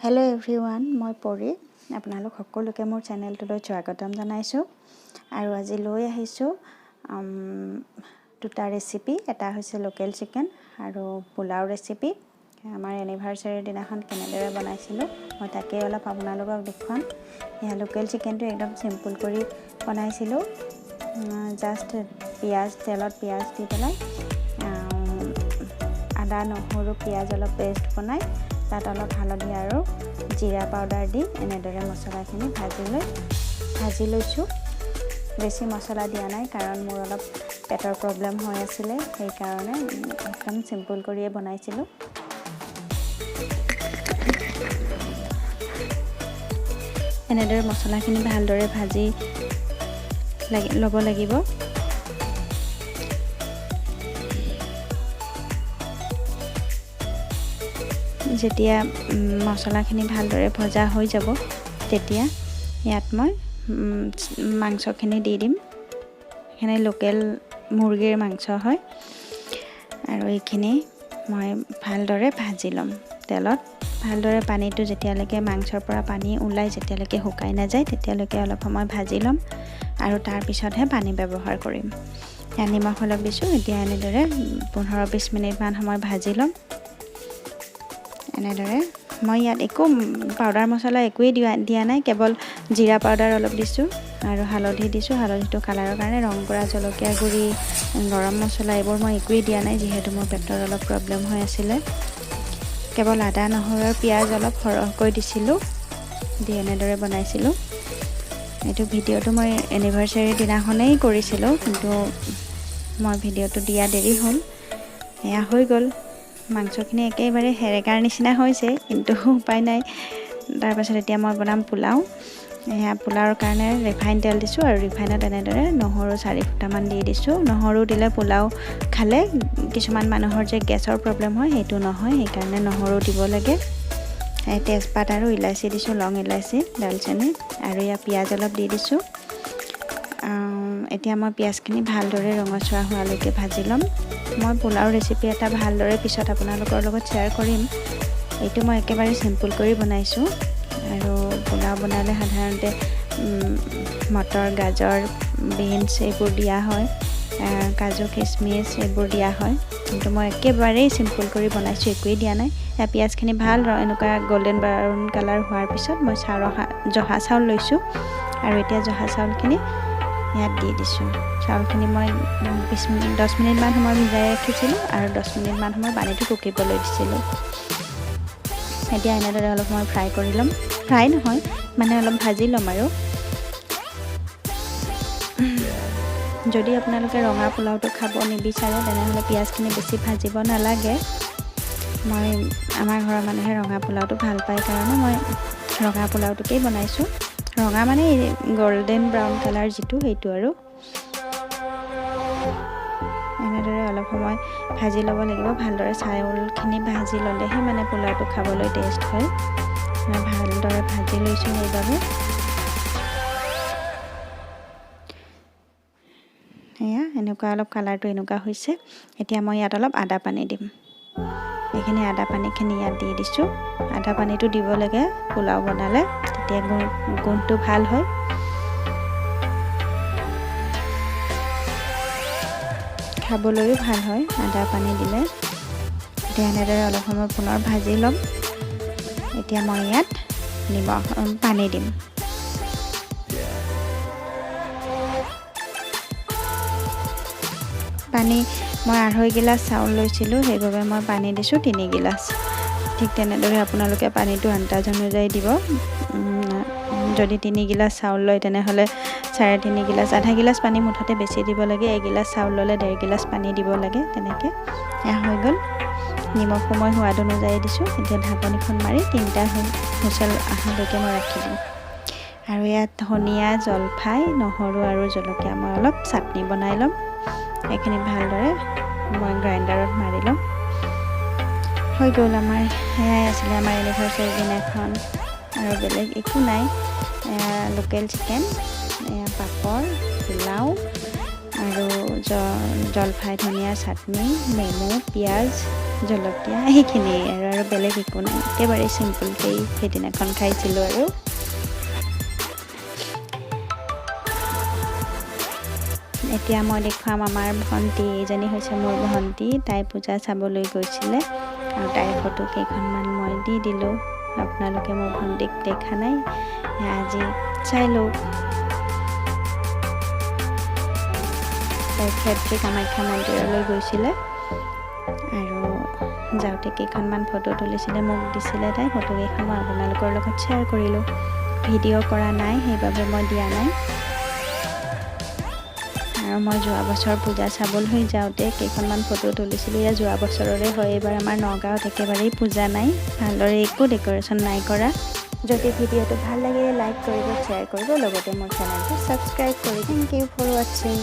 Hello' everyone, মই পৰি আপোনালোক সকলোকে মোৰ চেনেলটোলৈ স্বাগতম জনাইছোঁ। আৰু আজি লৈ আহিছোঁ দুটা ৰেচিপি। এটা হৈছে লোকেল চিকেন আৰু পোলাও ৰেচিপি। আমাৰ এনিভাৰ্চাৰীৰ দিনাখন কেনেদৰে বনাইছিলোঁ মই তাকেই অলপ আপোনালোকক দেখুৱাম। এয়া লোকেল চিকেনটো একদম চিম্পুল কৰি বনাইছিলোঁ। জাষ্ট তেলত পিঁয়াজ দি পেলাই আদা নহৰু পিঁয়াজ অলপ পেষ্ট বনাই তাত অলপ হালধি আৰু জিৰা পাউডাৰ দি এনেদৰে মছলাখিনি ভাজি লৈছোঁ। বেছি মছলা দিয়া নাই কাৰণ মোৰ অলপ পেটৰ প্ৰব্লেম হৈ আছিলে, সেইকাৰণে একদম চিম্পুল কৰিয়ে বনাইছিলোঁ। এনেদৰে মছলাখিনি ভালদৰে ভাজি ল'ব লাগিব। যেতিয়া মছলাখিনি ভালদৰে ভজা হৈ যাব তেতিয়া ইয়াত মই মাংসখিনি দি দিম। এইখিনি লোকেল মুৰ্গীৰ মাংস হয় আৰু এইখিনি মই ভালদৰে ভাজি ল'ম তেলত। ভালদৰে পানীটো যেতিয়ালৈকে মাংসৰ পৰা পানী ওলাই যেতিয়ালৈকে শুকাই নাযায় তেতিয়ালৈকে অলপ সময় ভাজি ল'ম আৰু তাৰপিছতহে পানী ব্যৱহাৰ কৰিম। নিমখ অলপ দিছোঁ। এতিয়া এনেদৰে 15-20 মিনিটমান সময় ভাজি ল'ম। এনেদৰে মই ইয়াত একো পাউডাৰ মছলা একোৱেই দিয়া নাই, কেৱল জিৰা পাউডাৰ অলপ দিছোঁ আৰু হালধি দিছোঁ। হালধিটো কালাৰৰ কাৰণে, ৰং কৰা জলকীয়া গুড়ি, গৰম মছলা এইবোৰ মই একোৱেই দিয়া নাই যিহেতু মোৰ পেটৰ অলপ প্ৰব্লেম হৈ আছিলে। কেৱল আদা নহৰু আৰু পিঁয়াজ অলপ সৰহকৈ দিছিলোঁ, দি এনেদৰে বনাইছিলোঁ। এইটো ভিডিঅ'টো মই এনিভাৰ্চাৰীৰ দিনাখনেই কৰিছিলোঁ, কিন্তু মই ভিডিঅ'টো দিয়া দেৰি হ'ল। এয়া হৈ গ'ল। মাংসখিনি একেবাৰে সেৰেকাৰ নিচিনা হৈছে, কিন্তু উপায় নাই। তাৰপাছত এতিয়া মই বনাম পোলাও। এয়া পোলাওৰ কাৰণে ৰিফাইন তেল দিছোঁ আৰু ৰিফাইনত এনেদৰে নহৰু 4 ফুটামান দি দিছোঁ। নহৰু দিলে পোলাও খালে কিছুমান মানুহৰ যে গেছৰ প্ৰব্লেম হয় সেইটো নহয়, সেইকাৰণে নহৰু দিব লাগে। তেজপাত আৰু ইলাচি দিছোঁ, লং ইলাচি, দালচেনি আৰু ইয়াত পিঁয়াজ অলপ দি দিছোঁ। এতিয়া মই পিঁয়াজখিনি ভালদৰে ৰঙচুৱা হোৱালৈকে ভাজি ল'ম। মই পোলাও ৰেচিপি এটা ভালদৰে পিছত আপোনালোকৰ লগত শ্বেয়াৰ কৰিম। এইটো মই একেবাৰে চিম্পুল কৰি বনাইছোঁ। আৰু পোলাও বনালে সাধাৰণতে মটৰ, গাজৰ, বিনছ এইবোৰ দিয়া হয়, কাজু কিচমিচ এইবোৰ দিয়া হয়, কিন্তু মই একেবাৰেই চিম্পুল কৰি বনাইছোঁ, একোৱেই দিয়া নাই। পিঁয়াজখিনি ভাল এনেকুৱা গল্ডেন ব্ৰাউন কালাৰ হোৱাৰ পিছত মই জহা চাউল লৈছোঁ আৰু এতিয়া জহা চাউলখিনি ইয়াত দি দিছোঁ। চাউলখিনি মই 10 মিনিটমান সময় ভিজাই ৰাখিছিলোঁ আৰু 10 মিনিটমান সময় পানীটো টুকিবলৈ দিছিলোঁ। এতিয়া এনেদৰে অলপ সময় ফ্ৰাই কৰি ল'ম। ফ্ৰাই নহয় মানে অলপ ভাজি ল'ম। আৰু যদি আপোনালোকে ৰঙা পোলাওটো খাব নিবিচাৰে তেনেহ'লে পিঁয়াজখিনি বেছি ভাজিব নালাগে। আমাৰ ঘৰৰ মানুহে ৰঙা পোলাওটো ভাল পায় কাৰণে মই ৰঙা পোলাওটোকেই বনাইছোঁ। ৰঙা মানে গল্ডেন ব্ৰাউন কালাৰ যিটো, সেইটো আৰু। এনেদৰে অলপ সময় ভাজি ল'ব লাগিব। ভালদৰে চাউলখিনি ভাজি ল'লেহে মানে পোলাওটো খাবলৈ টেষ্ট হয়। মই ভালদৰে ভাজি লৈছোঁ সেইবাবে। এয়া এনেকুৱা অলপ কালাৰটো এনেকুৱা হৈছে। এতিয়া মই ইয়াত অলপ আদা পানী দিম। এইখিনি আদা পানীখিনি ইয়াত দি দিছোঁ। আদা পানীটো দিব লাগে পোলাও বনালে, তেতিয়া গোন্ধটো ভাল হয়। খাবলৈও ভাল হয় আদা পানী দিলে। এতিয়া এনেদৰে অলপ সময় পুনৰ ভাজি ল'ম। এতিয়া মই ইয়াত পানী দিম। পানী মই 2.5 গিলাচ চাউল লৈছিলোঁ, সেইবাবে মই পানী দিছোঁ 3 গিলাচ। ঠিক তেনেদৰে আপোনালোকে পানীটো আন্দাজ অনুযায়ী দিব। যদি 3 গিলাচ চাউল লয় তেনেহ'লে 3.5 গিলাচ, আধা গিলাচ পানী মুঠতে বেছি দিব লাগে। 1 গিলাচ চাউল ল'লে 1.5 গিলাচ পানী দিব লাগে। তেনেকৈ এয়া হৈ গ'ল। নিমখ মই সোৱাদ অনুযায়ী দিছোঁ। এতিয়া ঢাকনিখন মাৰি 3টা হুইচেল অহালৈকে মই ৰাখি দিম। আৰু ইয়াত ধনিয়া, জলফাই, নহৰু আৰু জলকীয়া মই অলপ চাটনি বনাই ল'ম। এইখিনি ভালদৰে মই গ্ৰাইণ্ডাৰত মাৰি ল'ম। হৈ গ'ল আমাৰ। সেয়াই আছিলে আমাৰ এনিভাৰ্চাৰী দিনাখন, আৰু বেলেগ একো নাই। লোকেল চিকেন, পাপৰ, পোলাও আৰু জলফাই ধনিয়া চাটনি, নেমু, পিঁয়াজ, জলকীয়া সেইখিনিয়ে আৰু বেলেগ একো নাই। একেবাৰে চিম্পুলকৈ সেইদিনাখন খাইছিলোঁ। আৰু এতিয়া মই দেখুৱাম আমাৰ ভণ্টি, এইজনী হৈছে মোৰ ভণ্টি। তাই পূজা চাবলৈ গৈছিলে আৰু তাইৰ ফটো কেইখনমান মই দি দিলোঁ। আপোনালোকে মোৰ ভণ্টিক দেখা নাই, আজি চাই লওক। তাই ক্ষেত্ৰী কামাখ্যা মন্দিৰলৈ গৈছিলে আৰু যাওঁতে কেইখনমান ফটো তুলিছিলে, মোক দিছিলে। তাই ফটোকেইখন মই আপোনালোকৰ লগত শ্বেয়াৰ কৰিলোঁ। ভিডিঅ' কৰা নাই, সেইবাবে মই দিয়া নাই। আৰু মই যোৱা বছৰ পূজা চাবলৈ যাওঁতে কেইখনমান ফটো তুলিছিলোঁ। এয়া যোৱা বছৰৰে হয়। এইবাৰ আমাৰ নগাঁৱত একেবাৰেই পূজা নাই, ভালদৰে একো ডেক'ৰেশ্যন নাই কৰা। যদি ভিডিঅ'টো ভাল লাগিলে লাইক কৰিব, শ্বেয়াৰ কৰিব, লগতে মোৰ চেনেলটো ছাবস্ক্ৰাইব কৰিব। থেংক ইউ ফৰ ৱাচিং।